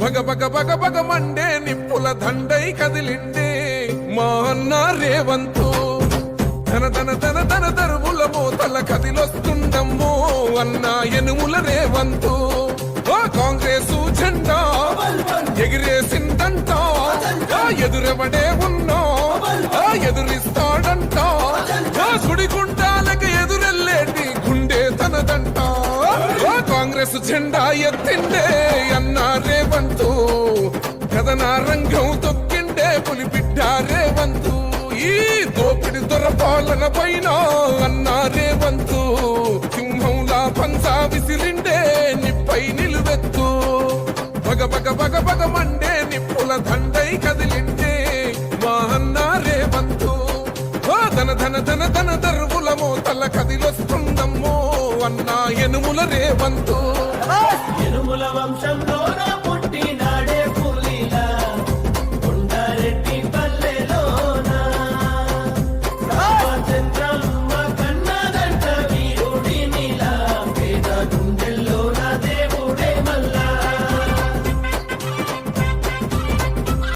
బగ బగ Monday నిప్పుల దండై కదిలిండే మా అన్న రేవంతు ధన ధన ధన ధన దరువుల మోతల కదిలొస్తుండమ్మో అన్న ఎనుముల రేవంతు కాంగ్రెస్ జెండా ఎగిరేసిందంట ఎదురెవడే ఉన్నా ఎదురిస్తాడంట సుడిగుండాలకి ఎదురెల్లేటి గుండె తనదంట కాంగ్రెస్ జెండా ఎత్తిండే అన్న రేవంతు కథన రంగం తొక్కిండే పులిబిడ్డ రేవంతు ఈ దోపిడి దొరపాలన పైన అన్న రేవంతు సింహంలా పంచా విసిరిండే నిప్పై నిలువెత్తు బగ బగ బగ బగ మండే నిప్పుల దండై కదిలిండే మా అన్న రేవంతు ధన ధన ధన ధన దరువుల మోతల కదిలొస్తుందమ్మో అన్న ఎనుముల రేవంతు ఎనుముల వంశంలో